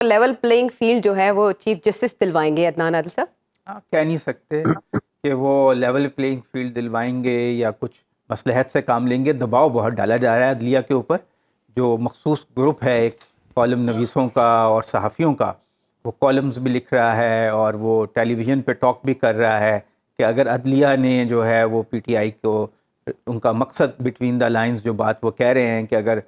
Level playing field जो है वो चीफ जस्टिस दिलवाएंगे अदनान आदिल साहब? हाँ, कह नहीं सकते कि वो लेवल प्लेइंग फील्ड दिलवाएंगे या कुछ मसलहत से काम लेंगे। दबाव बहुत डाला जा रहा है अदलिया के ऊपर। जो मखसूस ग्रुप है एक कॉलम नवीसों का और सहाफ़ियों का, वो कॉलम्स भी लिख रहा है और वो टेलीविज़न पे टॉक भी कर रहा है कि अगर अदलिया ने जो है वो पीटीआई को, उनका मकसद बिटवीन द लाइंस जो बात वो कह रहे हैं कि अगर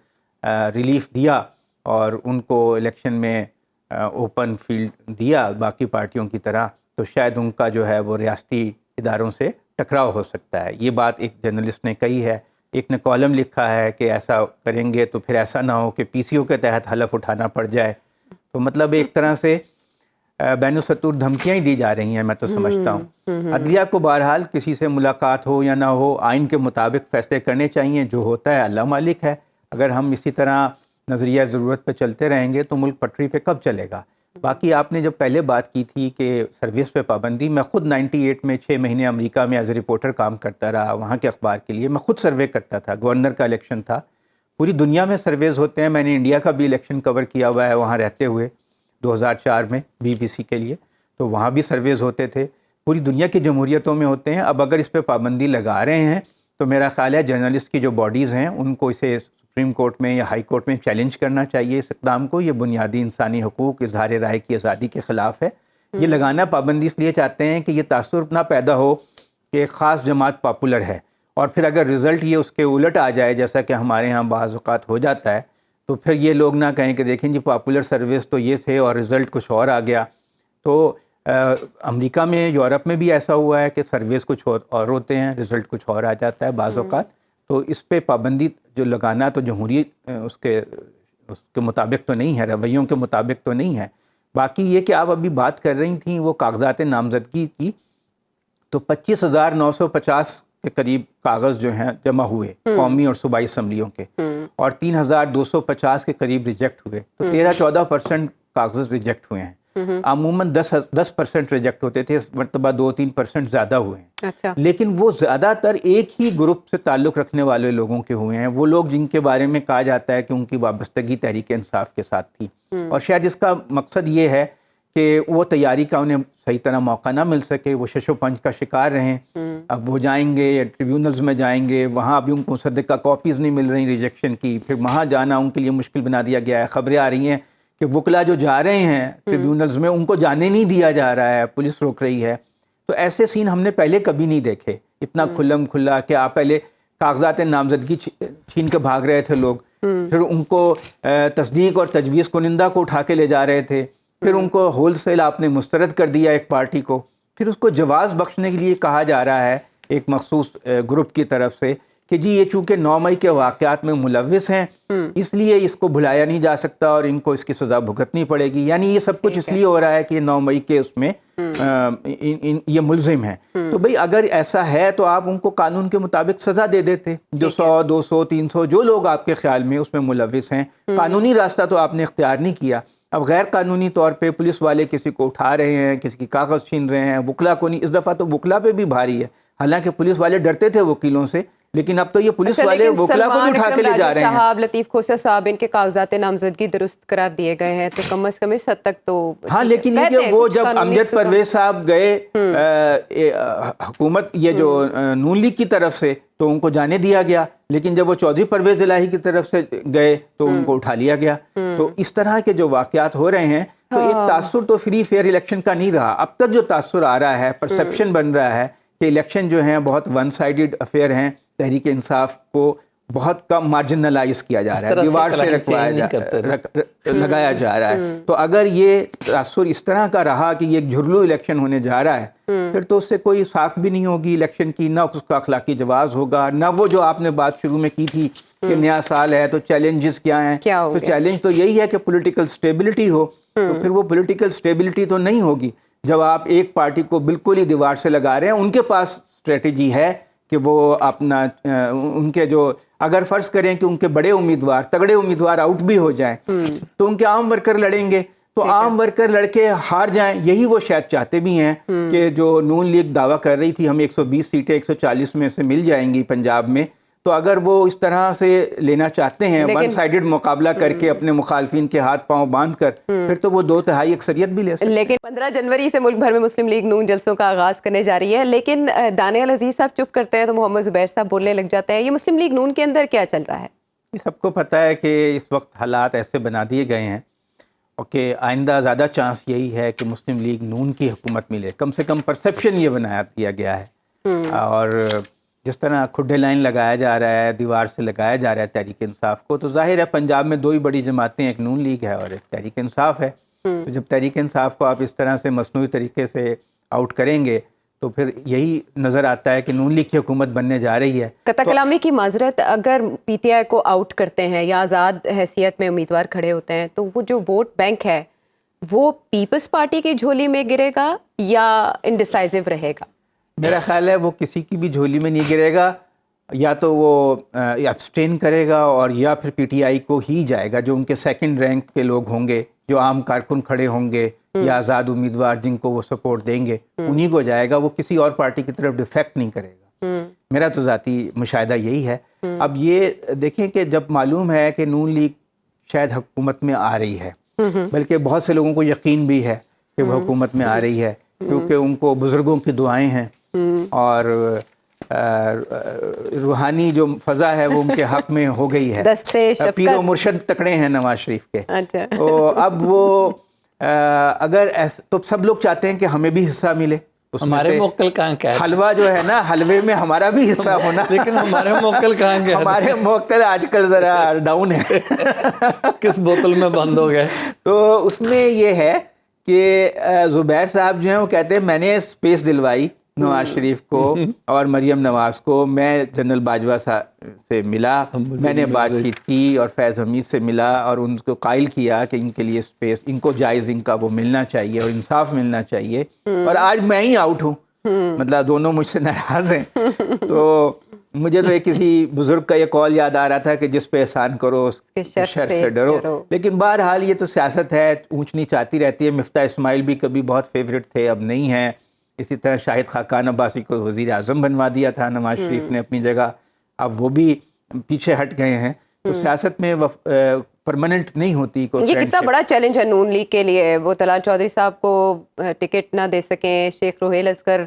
रिलीफ दिया और उनको इलेक्शन में ओपन फील्ड दिया बाकी पार्टियों की तरह, तो शायद उनका जो है वो रियासती इदारों से टकराव हो सकता है। ये बात एक जर्नलिस्ट ने कही है। एक ने कॉलम लिखा है कि ऐसा करेंगे तो फिर ऐसा ना हो कि पीसीओ के तहत हलफ उठाना पड़ जाए। तो मतलब एक तरह से बैनुसतूर धमकियाँ ही दी जा रही हैं, मैं तो समझता हूँ। अदलिया को बहरहाल किसी से मुलाकात हो या ना हो, आइन के मुताबिक फ़ैसले करने चाहिए। जो होता है अल्लाह मालिक है। अगर हम इसी तरह नज़रिया ज़रूरत पर चलते रहेंगे तो मुल्क पटरी पे कब चलेगा। बाकी आपने जब पहले बात की थी कि सर्विस पे पाबंदी, मैं ख़ुद 98 में 6 महीने अमेरिका में एज ए रिपोर्टर काम करता रहा, वहाँ के अखबार के लिए। मैं ख़ुद सर्वे करता था, गवर्नर का इलेक्शन था। पूरी दुनिया में सर्वेज़ होते हैं। मैंने इंडिया का भी इलेक्शन कवर किया हुआ है वहाँ रहते हुए 2004 में BBC के लिए। तो वहाँ भी सर्वेज़ होते थे। पूरी दुनिया की जमहूरियतों में होते हैं। अब अगर इस पर पाबंदी लगा रहे हैं तो मेरा ख़्याल है जर्नलिस्ट की जो बॉडीज़ हैं उनको इसे सुप्रीम कोर्ट में या हाई कोर्ट में चैलेंज करना चाहिए इस इक़दाम को। ये बुनियादी इंसानी हकूक़, इज़हार राय की आज़ादी के ख़िलाफ़ है। ये लगाना पाबंदी इसलिए चाहते हैं कि ये तासुर ना पैदा हो कि एक ख़ास जमात पॉपुलर है और फिर अगर रिज़ल्ट ये उसके उलट आ जाए, जैसा कि हमारे यहाँ बाज़ औक़ात हो जाता है, तो फिर ये लोग ना कहें कि देखें जी पॉपुलर सर्विस तो ये थे और रिज़ल्ट कुछ और आ गया। तो अमेरिका में, यूरोप में भी ऐसा हुआ है कि सर्विस कुछ और होते हैं, रिज़ल्ट कुछ और आ जाता है बाज़ औक़ात। तो इस पे पाबंदी जो लगाना तो जमहूरी उसके मुताबिक तो नहीं है, रवैयों के मुताबिक तो नहीं है। बाकी ये कि आप अभी बात कर रही थी वो कागजात नामजदगी की, तो 25,950 के करीब कागज़ जो हैं जमा हुए कौमी और सूबाई असम्बलियों के, और 3,250 के करीब रिजेक्ट हुए। तो 13-14% कागज़ रिजेक्ट हुए हैं। अमूमन 10% रिजेक्ट होते थे, इस मरतबा 2-3% ज़्यादा हुए हैं। अच्छा। लेकिन वो ज़्यादातर एक ही ग्रुप से ताल्लुक़ रखने वाले लोगों के हुए हैं। वो लोग जिनके बारे में कहा जाता है कि उनकी वाबस्तगी तहरीक इंसाफ के साथ थी, और शायद इसका मकसद ये है कि वो तैयारी का उन्हें सही तरह मौका ना मिल सके, वो शशो पंच का शिकार रहें। अब वो जाएंगे या ट्रिब्यूनल्स में जाएंगे, वहाँ अभी उनको मुसद्दक़ा कॉपीज़ नहीं मिल रही रिजेक्शन की, फिर वहाँ जाना उनके लिए मुश्किल बना दिया गया है। ख़बरें आ रही हैं कि वकला जो जा रहे हैं ट्रिब्यूनल्स में उनको जाने नहीं दिया जा रहा है, पुलिस रोक रही है। तो ऐसे सीन हमने पहले कभी नहीं देखे, इतना खुल्लम खुल्ला कि आप पहले कागजात नामजदगी छीन के भाग रहे थे लोग, फिर उनको तस्दीक और तजवीज़ कुनिंदा को उठा के ले जा रहे थे, फिर उनको होल सेल आपने मुस्तरद कर दिया एक पार्टी को, फिर उसको जवाज़ बख्शने के लिए कहा जा रहा है एक मखसूस ग्रुप की तरफ से कि जी ये चूँकि 9 मई के वाक़यात में मुलव्विस हैं, इसलिए इसको भुलाया नहीं जा सकता और इनको इसकी सज़ा भुगतनी पड़ेगी। यानी ये सब कुछ इसलिए हो रहा है कि 9 मई के उसमें ये मुल्ज़िम हैं। तो भाई अगर ऐसा है तो आप उनको कानून के मुताबिक सज़ा दे देते, जो 100, 200, 300 जो लोग आपके ख्याल में उसमें मुलव्विस हैं। कानूनी रास्ता तो आपने इख्तियार नहीं किया। अब गैर कानूनी तौर पे पुलिस वाले किसी को उठा रहे हैं, किसी की कागज़ छीन रहे हैं, वकला को नहीं। इस दफ़ा तो वकला पे भी भारी है। हालांकि पुलिस वाले डरते थे वकीलों से, लेकिन अब तो ये पुलिस वाले वकला को भी उठा के ले जा रहे हैं। साहब, लतीफ़ खोसर साहब, इनके कागजात नामजदगी दुरुस्त करार दिए गए हैं, तो कम से कम इस हद तक तो हाँ। लेकिन ये वो जब अमजद परवेज साहब गए हुकूमत ये जो नून लीग की तरफ से, तो उनको जाने दिया गया, लेकिन जब वो चौधरी परवेज इलाही की तरफ से गए तो उनको उठा लिया गया। तो इस तरह के जो वाक़यात हो रहे हैं, तो एक तासुर तो फ्री फेयर इलेक्शन का नहीं रहा। अब तक जो तासुर आ रहा है, परसेप्शन बन रहा है कि इलेक्शन जो हैं बहुत वन साइडेड अफेयर हैं, तहरीक इंसाफ को बहुत कम मार्जिनलाइज किया जा रहा है, दीवार से लगाया जा रहा है। तो अगर ये तासुर इस तरह का रहा कि ये एक झुरलू इलेक्शन होने जा रहा है, फिर तो उससे कोई साख भी नहीं होगी इलेक्शन की, ना उसका अखलाकी जवाज़ होगा, ना वो जो आपने बात शुरू में की थी कि नया साल है तो चैलेंजेस क्या हैं। तो चैलेंज तो यही है कि पॉलिटिकल स्टेबिलिटी हो। तो फिर वो पॉलिटिकल स्टेबिलिटी तो नहीं होगी जब आप एक पार्टी को बिल्कुल ही दीवार से लगा रहे हैं। उनके पास स्ट्रेटजी है कि वो अपना उनके जो, अगर फ़र्ज़ करें कि उनके बड़े उम्मीदवार, तगड़े उम्मीदवार आउट भी हो जाएं, तो उनके आम वर्कर लड़ेंगे, तो आम वर्कर लड़के हार जाएं। यही वो शायद चाहते भी हैं कि जो नून लीग दावा कर रही थी हमें 120 सीटें 140 में से मिल जाएंगी पंजाब में, तो अगर वो इस तरह से लेना चाहते हैं, वन साइडेड मुकाबला करके अपने मुखालफिन के हाथ पांव बांध कर, फिर तो वो 2/3 अक्सरियत भी ले सकते हैं। लेकिन 15 जनवरी से मुल्क भर में मुस्लिम लीग नून जलसों का आगाज करने जा रही है, लेकिन दानियल अजीज साहब चुप करते हैं तो मोहम्मद जुबैर साहब बोलने लग जाते हैं। ये मुस्लिम लीग नून के अंदर क्या चल रहा है? ये सबको पता है कि इस वक्त हालात ऐसे बना दिए गए हैं और कि आइंदा ज़्यादा चांस यही है कि मुस्लिम लीग नून की हुकूमत मिले। कम से कम परसेप्शन ये बनाया दिया गया है। और जिस तरह खुड्डे लाइन लगाया जा रहा है, दीवार से लगाया जा रहा है तहरीक इंसाफ को, तो जाहिर है पंजाब में 2 ही बड़ी जमातें, एक नून लीग है और एक तहरीक इंसाफ है। तो जब तहरीक इंसाफ को आप इस तरह से मसनूई तरीके से आउट करेंगे तो फिर यही नज़र आता है कि नून लीग की हुकूमत बनने जा रही है। कता कलामी की माजरत, अगर पीटीआई को आउट करते हैं या आज़ाद हैसियत में उम्मीदवार खड़े होते हैं तो वो जो वोट बैंक है वो पीपल्स पार्टी की झोली में गिरेगा या इनडिसाइसिव रहेगा? मेरा ख्याल है वो किसी की भी झोली में नहीं गिरेगा, या तो वो एब्सटेन करेगा और या फिर पीटीआई को ही जाएगा। जो उनके सेकंड रैंक के लोग होंगे, जो आम कारकुन खड़े होंगे या आज़ाद उम्मीदवार जिनको वो सपोर्ट देंगे, उन्हीं को जाएगा। वो किसी और पार्टी की तरफ डिफेक्ट नहीं करेगा। मेरा तो ज़ाती मुशाहिदा यही है। अब ये देखें कि जब मालूम है कि नून लीग शायद हुकूमत में आ रही है, बल्कि बहुत से लोगों को यकीन भी है कि वो हुकूमत में आ रही है, क्योंकि उनको बुज़ुर्गों की दुआएं हैं और रूहानी जो फ़ज़ा है वो उनके हक़ में हो गई है। पीर व मुर्शद तकड़े हैं नवाज शरीफ के। अच्छा। तो अब वो अगर ऐसा, तो सब लोग चाहते हैं कि हमें भी हिस्सा मिले। हमारे मोक्कल कहाँ का है? हलवा जो है ना, हलवे में हमारा भी हिस्सा होना। लेकिन हमारे मोक्कल कहाँ गए? हमारे मोक्कल आजकल ज़रा डाउन है। किस बोतल में बंद हो गए? तो उसमें ये है कि ज़ुबैर साहब जो हैं वो कहते हैं मैंने स्पेस दिलवाई नवाज शरीफ को और मरियम नवाज को। मैं जनरल बाजवा साहब से मिला, मैंने बातचीत की और फैज़ हमीद से मिला और उनको कायल किया कि इनके लिए स्पेस, इनको जायज़ इनका वो मिलना चाहिए और इंसाफ मिलना चाहिए। और आज मैं ही आउट हूँ, मतलब दोनों मुझसे नाराज़ हैं। तो मुझे तो एक किसी बुजुर्ग का ये कॉल याद आ रहा था कि जिस पे एहसान करो उसके शर से डरो। लेकिन बहरहाल ये तो सियासत है, ऊंच नीच आती रहती है। मिफ्ता इस्माइल भी कभी बहुत फेवरेट थे, अब नहीं हैं। इसी तरह शाहिद खाकान अब्बासी को वज़ीर आज़म बनवा दिया था नवाज शरीफ ने अपनी जगह, अब वो भी पीछे हट गए हैं। तो सियासत में परमानेंट नहीं होती। ये कितना बड़ा चैलेंज है नून लीग के लिए। वो तलाल चौधरी साहब को टिकट ना दे सकें, शेख रोहेल असगर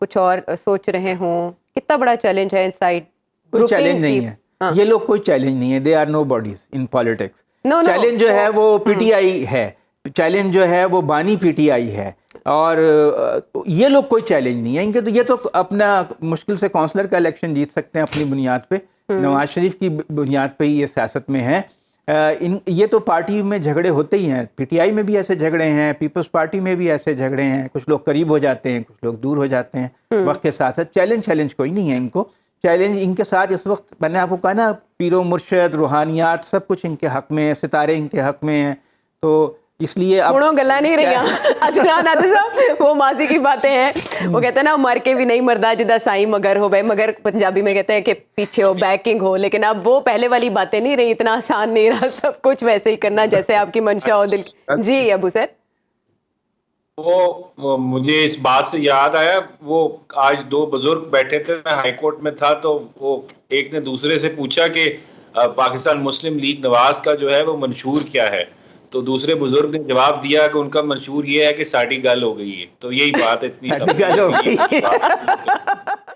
कुछ और सोच रहे हों, कितना बड़ा चैलेंज है इनसाइड। कोई चैलेंज नहीं है। ये लोग कोई चैलेंज नहीं है। There are no bodies in politics. Challenge जो है वो पीटीआई है, चैलेंज जो है वो बानी पीटीआई है। और ये लोग कोई चैलेंज नहीं है इनके। तो ये तो अपना मुश्किल से काउंसलर का इलेक्शन जीत सकते हैं अपनी बुनियाद पे, नवाज शरीफ की बुनियाद पे ही ये सियासत में है। ये तो पार्टी में झगड़े होते ही हैं। पीटीआई में भी ऐसे झगड़े हैं, पीपल्स पार्टी में भी ऐसे झगड़े हैं। कुछ लोग करीब हो जाते हैं, कुछ लोग दूर हो जाते हैं वक्त के साथ साथ। चैलेंज कोई नहीं है इनको। चैलेंज इनके साथ इस वक्त, मैंने आपको कहा ना, पीरो मुर्शद, रूहानियात, सब कुछ इनके हक में है, सितारे इनके हक में हैं। तो इसलिए अब गला नहीं रही अदनान आदिल साहब, वो माजी की बातें हैं। वो कहते हैं ना, मर के भी नहीं मरदा जिदा साई मगर हो भाई, मगर पंजाबी में कहते हैं कि पीछे हो, बैकिंग हो। लेकिन अब वो पहले वाली बातें नहीं रही, इतना आसान नहीं रहा सब कुछ वैसे ही करना जैसे आपकी मंशा हो दिल। जी अबू सर, वो मुझे इस बात से याद आया, वो आज 2 बुजुर्ग बैठे थे, मैं हाई कोर्ट में था, तो वो एक ने दूसरे से पूछा कि पाकिस्तान मुस्लिम लीग नवाज का जो है वो मंशूर क्या है। तो दूसरे बुजुर्ग ने जवाब दिया कि उनका मंशूर ये है कि साड़ी गल हो गई है। तो यही बात है, इतनी